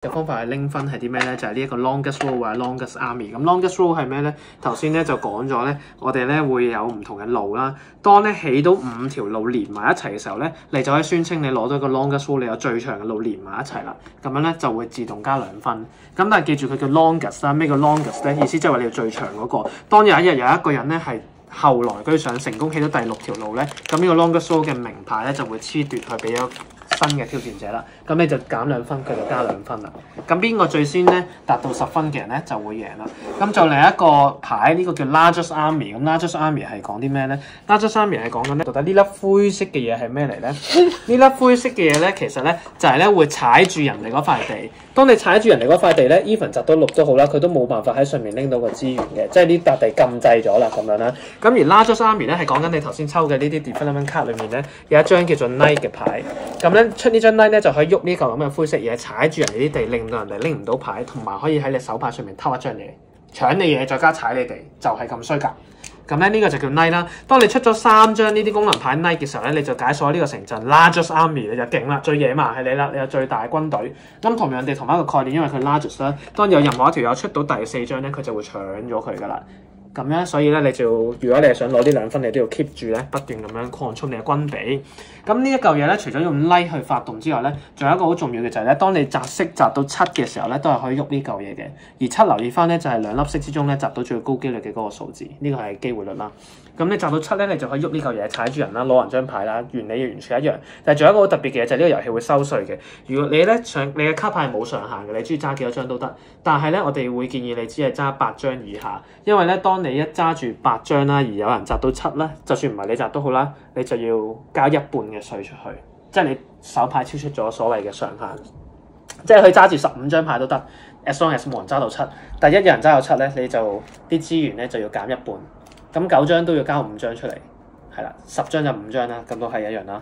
嘅方法去拎分係啲咩咧？就係呢一個 longest row 或者 longest army。咁 longest row 係咩咧？頭先咧就講咗咧，我哋咧會有唔同嘅路啦。當咧起到5條路連埋一齊嘅時候咧，你就可以宣稱你攞到個 longest row， 你有最長嘅路連埋一齊啦。咁樣咧就會自動加2分。咁但係記住佢叫 longest 啦，咩叫 longest 咧？意思即係話你要最長嗰個。當有一日有一個人咧係後來居上成功起到第6條路咧，咁呢個 longest row 嘅名牌咧就會褫奪去俾咗新嘅挑戰者啦，咁你就減2分，佢就加2分啦。咁邊個最先咧達到10分嘅人咧就會贏啦。咁就另一個牌呢個叫 Largest Army。咁 Largest Army 係講啲咩咧 ？Largest Army 係講緊咧，到底呢粒灰色嘅嘢係咩嚟咧？呢粒灰色嘅嘢咧，其實咧就係咧會踩住人哋嗰塊地。當你踩住人哋嗰塊地咧 ，even 摘到6都好啦，佢都冇辦法喺上面拎到個資源嘅，即係呢笪地禁制咗啦咁樣啦。咁而 Largest Army 咧係講緊你頭先抽嘅呢啲 Development Card 裏面咧有一張叫做 Knight 嘅牌，咁咧出呢張 Knight 咧就可以喐呢嚿咁嘅灰色嘢，踩住人哋啲地，令到人哋拎唔到牌，同埋可以喺你手牌上面偷一張嘢，搶你嘢，再加踩你地，就係咁衰格。咁咧呢個就叫 Knight 啦。當你出咗3張呢啲功能牌 Knight 嘅時候咧，你就解鎖呢個城鎮 Largest Army， 你就勁啦，最野蠻係你啦，你有最大軍隊。咁同樣地同一個概念，因為佢 Largest 啦，當有任何一條友出到第4張咧，佢就會搶咗佢噶啦。咁樣所以咧，你就如果你係想攞呢2分，你都要 keep 住咧，不斷咁樣擴充你嘅軍備。咁呢一嚿嘢咧，除咗用 Knight 去發動之外咧，仲有一個好重要嘅就係咧，當你擲色擲到7嘅時候咧，都係可以喐呢嚿嘢嘅。而7留意翻咧，就係2粒色之中咧擲到最高機率嘅嗰個數字，呢個係機會率啦。咁你擲到7咧，你就可以喐呢嚿嘢，踩住人啦，攞人張牌啦，原理完全一樣。但係仲有一個好特別嘅嘢，就係呢個遊戲會收稅嘅。如果你咧你嘅卡牌係冇上限嘅，你中意揸幾多張都得。但係咧，我哋會建議你只係揸8張以下，因為咧，當你一揸住8張啦，而有人擲到7咧，就算唔係你擲都好啦，你就要交1半嘅稅出去，即係你手牌超出咗所謂嘅上限。即係佢揸住15張牌都得 ，as long as 冇人揸到7。但係一有人揸到7咧，你就啲資源咧就要減1半。咁9張都要交5張出嚟，係啦，10張就5張啦，咁都係一樣啦。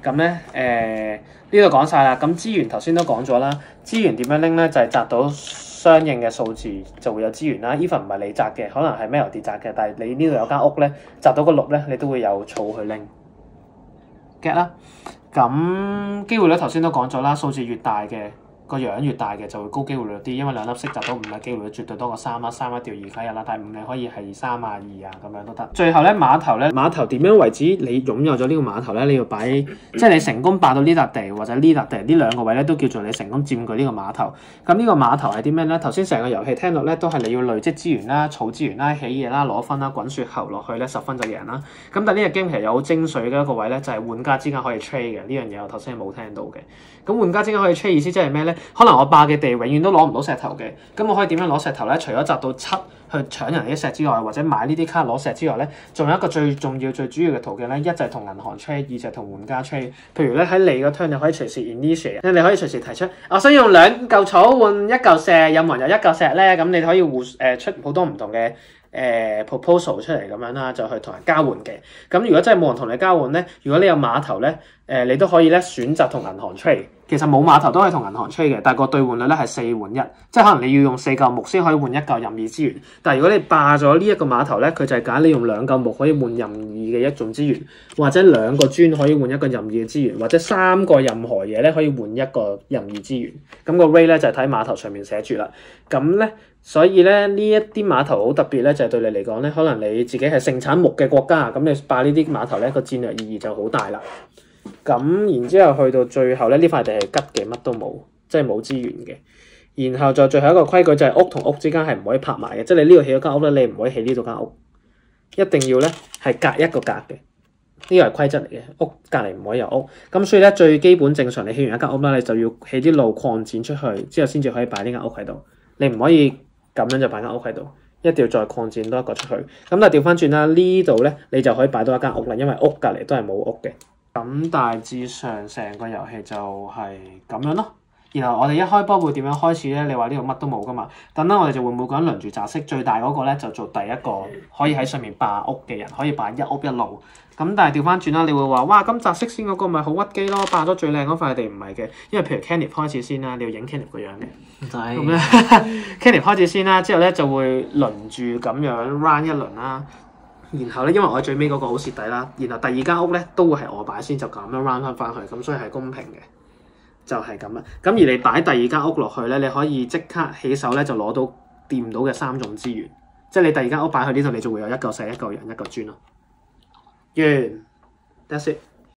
咁咧呢度講晒啦。咁資源頭先都講咗啦，資源點樣拎咧？就係擲到相應嘅數字就會有資源啦。even 唔係你擲嘅，可能係 Melody 擲嘅，但係你呢度有間屋咧，擲到個6咧，你都會有草去拎 get 啦。咁機會率頭先都講咗啦，數字越大嘅，個樣越大嘅就會高機會率啲，因為2粒色擲到5嘅機會率絕對多過3啦，3一定要2加1啦，但係5你可以係3啊2啊咁樣都得。最後咧碼頭點樣為止你擁有咗呢個碼頭咧？你要擺即係你成功霸到呢笪地或者呢笪地呢2個位咧，都叫做你成功佔據呢個碼頭。咁呢個碼頭係啲咩咧？頭先成個遊戲聽落咧都係你要累積資源啦、儲資源啦、起嘢啦、攞分啦、滾雪球落去咧10分就贏啦。咁但係呢個 game 其實有好精髓嘅一個位咧，就係玩家之間可以 trade 嘅呢樣嘢，我頭先係冇聽到嘅。咁玩家之間可以 trade 意思即係咩咧？可能我霸嘅地永遠都攞唔到石頭嘅，咁我可以點樣攞石頭咧？除咗擲到7去搶人啲石之外，或者買呢啲卡攞石之外咧，仲有一個最重要、最主要嘅途徑咧，一就係同銀行 trade， 二就係同玩家 trade。譬如咧喺你個 turn， 你可以隨時 initiate， 你可以隨時提出，我想用2嚿草換1嚿石，有冇人有1嚿石咧？咁你可以出好多唔同嘅proposal 出嚟咁樣啦，就去同人交換嘅。咁如果真係冇人同你交換咧，如果你有碼頭咧，你都可以咧選擇同銀行 trade。其實冇碼頭都可以同銀行 trade 嘅，但係個兌換率咧係4換1，即係可能你要用4嚿木先可以換1嚿任意資源。但係如果你霸咗呢一個碼頭咧，佢就係揀你用2嚿木可以換任意嘅一種資源，或者2個磚可以換1個任意嘅資源，或者3個任何嘢咧可以換1個任意資源。咁個 rate 咧就係睇碼頭上面寫住啦。咁咧，所以咧呢一啲碼頭好特別咧，就係對你嚟講咧，可能你自己係盛產木嘅國家，咁你霸呢啲碼頭咧個戰略意義就好大啦。咁然之後去到最後咧，呢塊地係吉嘅，乜都冇，即係冇資源嘅。然後就最後一個規矩就係屋同屋之間係唔可以拍埋嘅，即係你呢度起咗間屋咧，你唔可以起呢度間屋，一定要咧係隔一個格嘅。呢個係規則嚟嘅，屋隔離唔可以有屋。咁所以咧最基本正常你起完一間屋啦，你就要起啲路擴展出去，之後先至可以擺呢間屋喺度。你唔可以咁樣就擺間屋喺度，一定要再擴展多一個出去。咁但係調翻轉啦，呢度咧你就可以擺多一間屋啦，因為屋隔離都係冇屋嘅。咁大致上成個遊戲就係咁樣咯。然後我哋一開波會點樣開始咧？你話呢度乜都冇噶嘛？等等我哋就會每個人輪住擲色，最大嗰個咧就做第一個可以喺上面霸屋嘅人，可以霸一屋一路。咁但係調翻轉啦，你會話哇咁擲色先嗰個咪好屈機咯，霸咗最靚嗰塊地唔係嘅，因為譬如 Kenneth 開始先啦，你要影 Kenneth 個樣嘅。唔使。咁咧 Kenneth 開始先啦，之後咧就會輪住咁樣 run 一輪啦。然後咧，因為我最尾嗰個好蝕底啦，然後第2間屋咧都會係我擺先，就咁樣 run 翻去，咁所以係公平嘅。就係咁啦。咁而你擺第二間屋落去咧，你可以即刻起手咧就攞到掂到嘅3種資源。即係你第二間屋擺去呢度，你就會有一嚿石、一嚿人、一嚿磚咯。完，that's it。